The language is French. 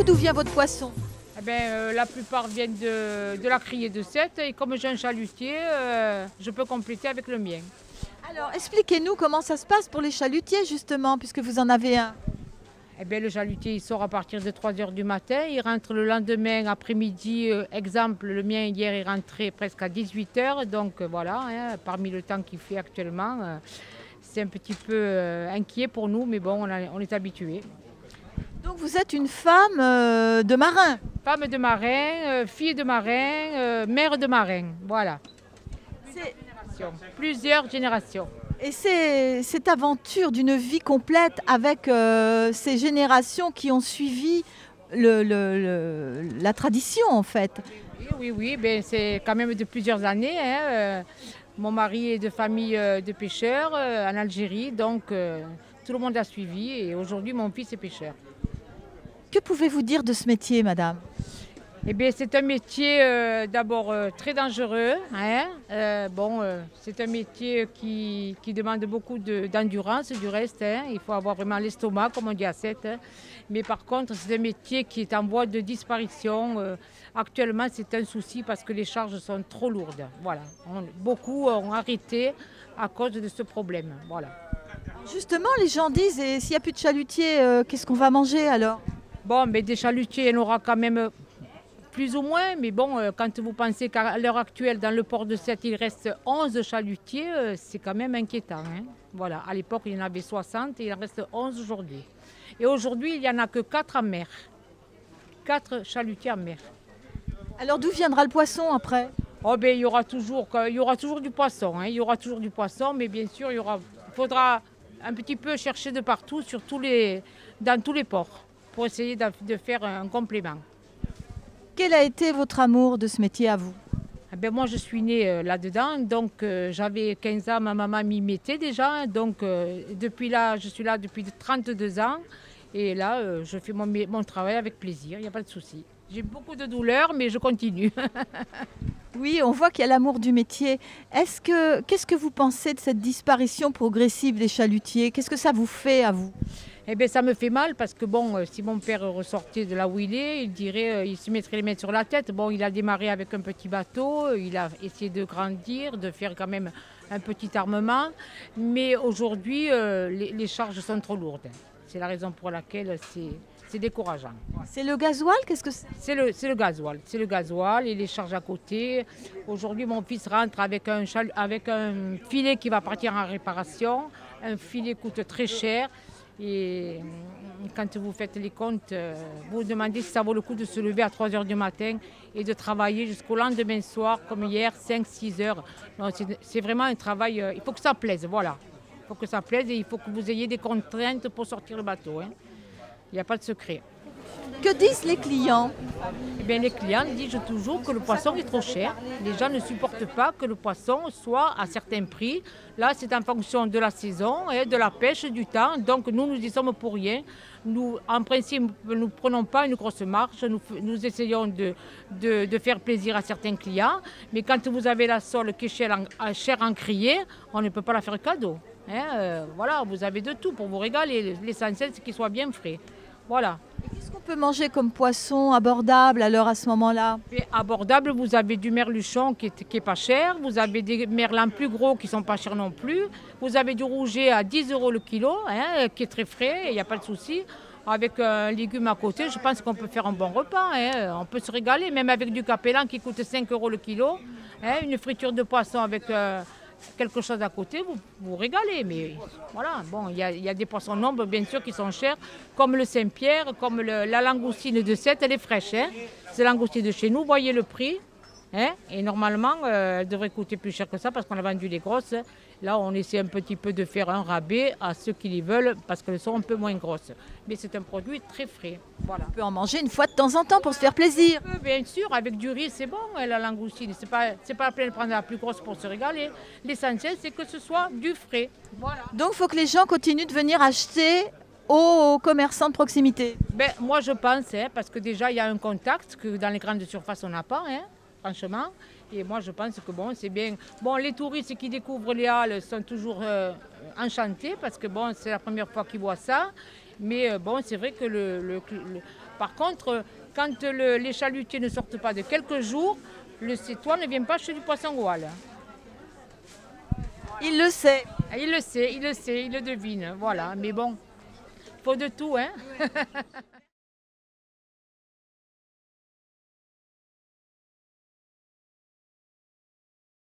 vous, d'où vient votre poisson? Eh ben, la plupart viennent de la criée de Sète et comme j'ai un chalutier, je peux compléter avec le mien. Alors, expliquez-nous comment ça se passe pour les chalutiers, justement, puisque vous en avez un. Eh bien, le chalutier, il sort à partir de 3 heures du matin. Il rentre le lendemain après-midi. Exemple, le mien, hier, est rentré presque à 18 heures. Donc, voilà, hein, parmi le temps qu'il fait actuellement, c'est un petit peu inquiet pour nous, mais bon, on est habitué. Donc, vous êtes une femme de marin. Femme de marin, fille de marin, mère de marin, voilà. C'est- Plusieurs générations. Et c'est cette aventure d'une vie complète avec ces générations qui ont suivi la tradition, en fait. Oui, ben, c'est quand même de plusieurs années, hein. Mon mari est de famille de pêcheurs en Algérie, donc tout le monde a suivi et aujourd'hui mon fils est pêcheur. Que pouvez-vous dire de ce métier, madame? Eh bien, c'est un métier d'abord très dangereux, hein. C'est un métier qui demande beaucoup d'endurance du reste, hein. Il faut avoir vraiment l'estomac, comme on dit à Sète, hein. Mais par contre, c'est un métier qui est en voie de disparition. Actuellement, c'est un souci parce que les charges sont trop lourdes. Voilà. Beaucoup ont arrêté à cause de ce problème. Voilà. Justement, les gens disent, et s'il n'y a plus de chalutiers, qu'est-ce qu'on va manger alors? Bon, mais des chalutiers, il y en aura quand même plus ou moins, mais bon, quand vous pensez qu'à l'heure actuelle, dans le port de Sète, il reste 11 chalutiers, c'est quand même inquiétant, hein. Voilà, à l'époque, il y en avait 60 et il en reste 11 aujourd'hui. Et aujourd'hui, il n'y en a que 4 en mer. 4 chalutiers en mer. Alors d'où viendra le poisson après? Oh ben, il y aura toujours du poisson, hein. Il y aura toujours du poisson, mais bien sûr, il faudra un petit peu chercher de partout, dans tous les ports, pour essayer de faire un complément. Quel a été votre amour de ce métier à vous? Eh ben moi, je suis née là-dedans, donc j'avais 15 ans, ma maman m'y mettait déjà. Donc depuis là, je suis là depuis 32 ans. Et là, je fais mon travail avec plaisir, il n'y a pas de souci. J'ai beaucoup de douleurs, mais je continue. Oui, on voit qu'il y a l'amour du métier. Qu'est-ce que vous pensez de cette disparition progressive des chalutiers? Qu'est-ce que ça vous fait à vous? Eh bien, ça me fait mal parce que bon, si mon père ressortait de là où il est, il dirait, il se mettrait les mains sur la tête. Bon, il a démarré avec un petit bateau, il a essayé de grandir, de faire quand même un petit armement. Mais aujourd'hui, les charges sont trop lourdes. C'est la raison pour laquelle c'est décourageant. C'est le gasoil? Qu'est-ce que c'est? C'est le gasoil. C'est le gasoil et les charges à côté. Aujourd'hui, mon fils rentre avec un filet qui va partir en réparation. Un filet coûte très cher. Et quand vous faites les comptes, vous vous demandez si ça vaut le coup de se lever à 3 heures du matin et de travailler jusqu'au lendemain soir, comme hier, 5-6 heures. C'est vraiment un travail, il faut que ça plaise, voilà. Il faut que ça plaise et il faut que vous ayez des contraintes pour sortir le bateau, hein. Il n'y a pas de secret. Que disent les clients? Eh bien, les clients disent toujours que le poisson est trop cher. Les gens ne supportent pas que le poisson soit à certains prix. Là, c'est en fonction de la saison, et de la pêche, du temps. Donc, nous y sommes pour rien. Nous, en principe, nous ne prenons pas une grosse marge. Nous essayons de faire plaisir à certains clients. Mais quand vous avez la sole qui est chère en criée, on ne peut pas la faire cadeau, hein. Voilà, vous avez de tout pour vous régaler. L'essentiel, c'est qu'il soit bien frais. Voilà. Qu'est-ce qu'on peut manger comme poisson abordable alors à ce moment-là? Et abordable, vous avez du merluchon qui est pas cher, vous avez des merlans plus gros qui sont pas chers non plus, vous avez du rouget à 10 € le kilo, hein, qui est très frais, il n'y a pas de souci. Avec un légume à côté, je pense qu'on peut faire un bon repas, hein. On peut se régaler, même avec du capellan qui coûte 5 € le kilo, hein, une friture de poisson avec quelque chose à côté, vous vous régalez. Mais voilà, bon, il y a des poissons nombres, bien sûr, qui sont chers, comme le Saint-Pierre, comme la langoustine de Sète, elle est fraîche, hein. C'est langoustine de chez nous, voyez le prix, hein. Et normalement, elle devrait coûter plus cher que ça parce qu'on a vendu les grosses. Là, on essaie un petit peu de faire un rabais à ceux qui les veulent parce qu'elles sont un peu moins grosses. Mais c'est un produit très frais. Voilà. On peut en manger une fois de temps en temps pour se faire plaisir. Bien sûr, avec du riz, c'est bon, hein, la langoustine. C'est pas la peine de prendre la plus grosse pour se régaler. L'essentiel, c'est que ce soit du frais. Voilà. Donc il faut que les gens continuent de venir acheter aux commerçants de proximité. Ben, moi, je pense, hein, parce que déjà, il y a un contact que dans les grandes surfaces, on n'a pas, hein, franchement. Et moi, je pense que bon, c'est bien. Bon, les touristes qui découvrent les halles sont toujours enchantés parce que bon, c'est la première fois qu'ils voient ça. Mais bon, c'est vrai que par contre, quand les chalutiers ne sortent pas de quelques jours, le cétois ne vient pas chez du poisson Goal. Il le sait. Il le sait, il le devine, voilà. Mais bon, faut de tout, hein.